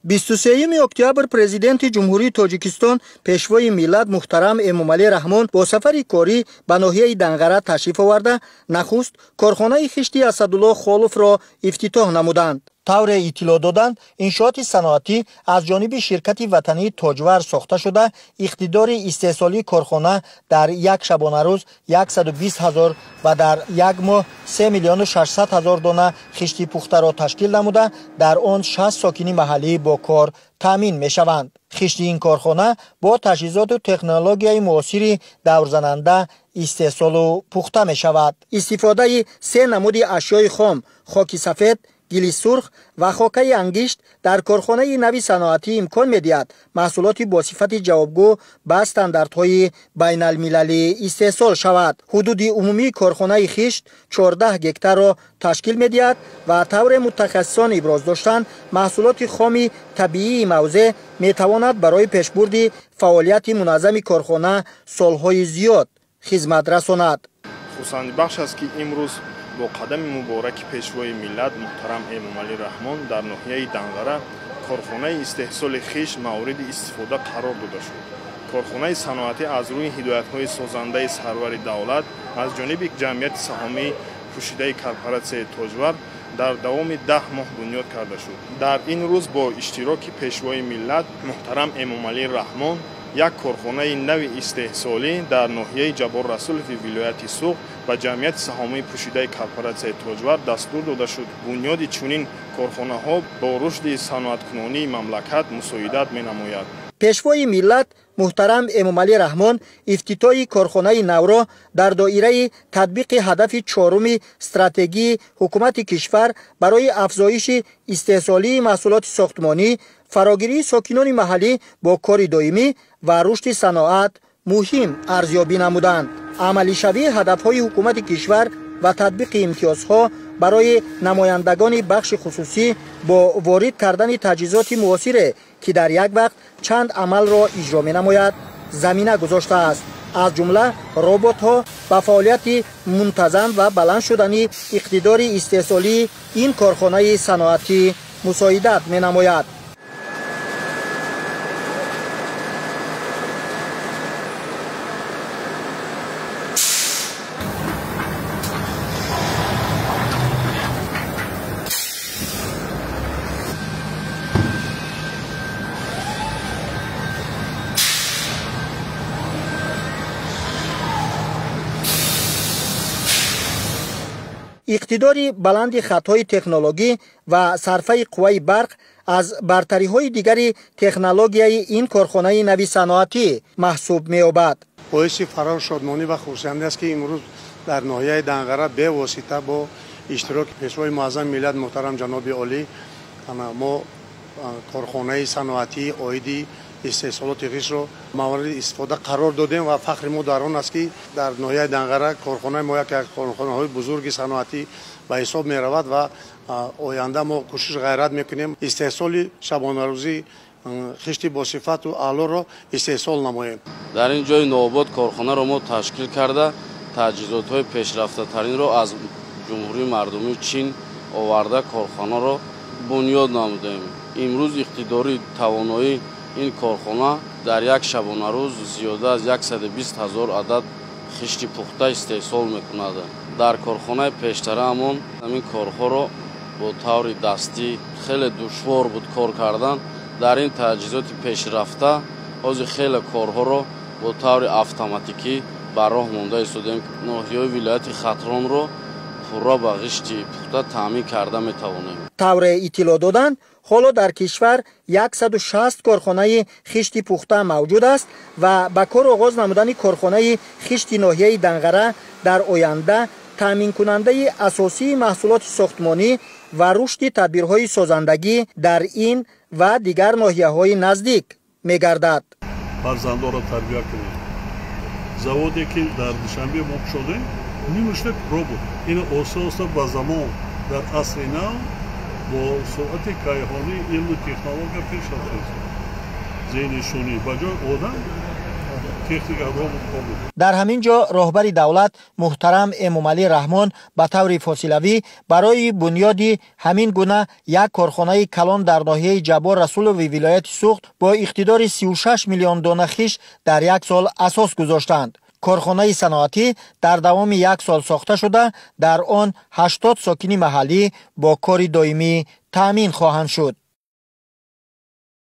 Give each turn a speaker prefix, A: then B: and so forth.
A: 23 октябр президенти ҷумҳурии Тоҷикистон пешвои миллат муҳтарам Эмомалӣ Раҳмон бо сафари корӣ ба ноҳияи Данғара ташриф оварда нахуст корхонаи хишти Асадулло Холовро ифтитоҳ намуданд. тавре иттилоъ доданд, иншооти саноатӣ аз ҷониби ширкати ватании Тоҷвар сохта шуда, иқтидори истеҳсолии корхона дар як шабонарӯз 120 000 ва дар як моҳ 3 600 000 дона хишти пухтаро ташкил намуда, дар он 60 сокини маҳаллӣ бо кор таъмин мешаванд. хишти ин корхона бо таҷҳизоту технологияи муосири даврзананда истеҳсолу пухта мешавад. Истифодаи 3 намуди ашёи хом, хоки сафед, гили сурх ва хокаи ангишт дар корхонаи нави саноатӣ имкон медиҳад маҳсулоти босифати ҷавобгӯ ба стандартҳои байналмилалӣ истеҳсол шавад. ҳудуди умумии корхонаи хишт 14 гектарро ташкил медиҳад ва тавре мутахассисон иброз доштанд, маҳсулоти хоми табиии мавзеъ метавонад барои пешбурди фаъолияти муназзами корхона солҳои зиёд хизмат расонад.
B: хусандбахш аст ки имрӯз бо қадами мубораки пешвои миллат муҳтарам Эмомалӣ Раҳмон дар ноҳияи Данғара корхонаи истеҳсоли хиш мавриди истифода қарор дода шуд. корхонаи саноатӣ аз рӯи ҳидоятҳои созандаи сарвари давлат аз ҷониби ҷамъияти саҳомии пӯшидаи корпоратсияи Тоҷвар дар давоми 10 моҳ бунёд карда шуд. дар ин рӯз бо иштироки пешвои миллат муҳтарам Эмомалӣ Раҳмон як корхонаи нави истеҳсолӣ дар ноҳияи Ҷабор Расулови вилояти Суғ ба ҷамъияти саҳомии пӯшидаи корпоратсияи Тоҷвар дастур дода шуд. бунёди чунин корхонаҳо бо рушди саноаткунонии мамлакат мусоидат менамояд.
A: пешвои миллат муҳтарам Эмомалӣ Раҳмон ифтитоҳи корхонаи навро дар доираи татбиқи ҳадафи 4-уми стратегии ҳукумати кишвар барои афзоиши истеҳсолии маҳсулоти сохтмонӣ, фарогирии сокинони маҳаллӣ бо кори доимӣ ва рушди саноат муҳим арзёбӣ намуданд. амалишавии ҳадафҳои ҳукумати кишвар ва татбиқи имтиёзҳо барои намояндагони бахши хусусӣ бо ворид кардани таҷҳизоти муосире ки дар як вақт чанд амалро иҷро менамояд замина гузоштааст. аз ҷумла роботҳо ба фаъолияти мунтазам ва баланд шудани иқтидори истеҳсолии ин корхонаи саноатӣ мусоидат менамояд. иқтидори баланди хатҳои технологӣ ва сарфаи қувваи барқ аз бартариҳои дигари технологияи ин корхонаи нави саноатӣ маҳсуб меёбад.
C: боиси фарор шодмонӣ ва хурсандӣ аст ки имрӯз дар ноҳияи Данғара бевосита бо иштироки пешвои муаззами миллат муҳтарам ҷаноби олӣ мо корхонаи саноатӣ оиди истеҳсолоти ғишро мавриди истифода қарор додем ва фахри мо дар он аст ки дар ноҳияи Данғара корхонаи мо яке аз корхонаҳои бузурги саноатӣ ба ҳисоб меравад ва оянда мо кӯшиш ғайрат мекунем истеҳсоли шабонарӯзӣ хишти босифату аълоро истеҳсол намоем.
D: дар ин ҷои Новобод корхонаро мо ташкил карда таҷҳизотҳои пешрафтатаринро аз ҷумҳурии мардумии Чин оварда корхонаро бунёд намудем. имрӯз иқтидори тавонои ин корхона дар як шабонарӯз зиёда аз 120 000 адад хишти пухта истеҳсол мекунад. дар корхонаи пештараамон ин корҳоро бо таври дастӣ хеле душвор буд кор кардан. дар ин таҷҳизоти пешрафта ҳозир хеле корҳоро бо таври автоматикӣ ба роҳ монда истодем. ноҳияи вилояти Хатронро пурра ба ғишти пухта таъмин карда метавонем.
A: тавре иттилоъ доданд, ҳоло дар кишвар 160 корхонаи хишти пухта мавҷуд аст ва ба кор оғоз намудани корхонаи хишти ноҳияи Данғара дар оянда таъминкунандаи асосии маҳсулоти сохтмонӣ ва рушди тадбирҳои созандагӣ дар ин ва дигар ноҳияҳои наздик мегардад.
E: фарзандонро тарбия кунем. заводе ки дар душанбе моҳ шудем мимушта робот ин ососа ба замон дар асри нав бо суръати кайҳонӣ илму технология пеш рафтааст. зеҳни шунӣ ба ҷои одам техника роботҳо буд.
A: дар ҳамин ҷо роҳбари давлат муҳтарам Эмомалӣ Раҳмон ба таври фосилавӣ барои бунёди ҳамин гуна як корхонаи калон дар ноҳияи Ҷаббор Расулови вилояти Суғд бо иқтидори 36 миллион дона хиш дар як сол асос гузоштанд. корхонаи саноатӣ дар давоми як сол сохта шуда, дар он 80 сокини маҳаллӣ бо кори доимӣ таъмин хоҳанд шуд.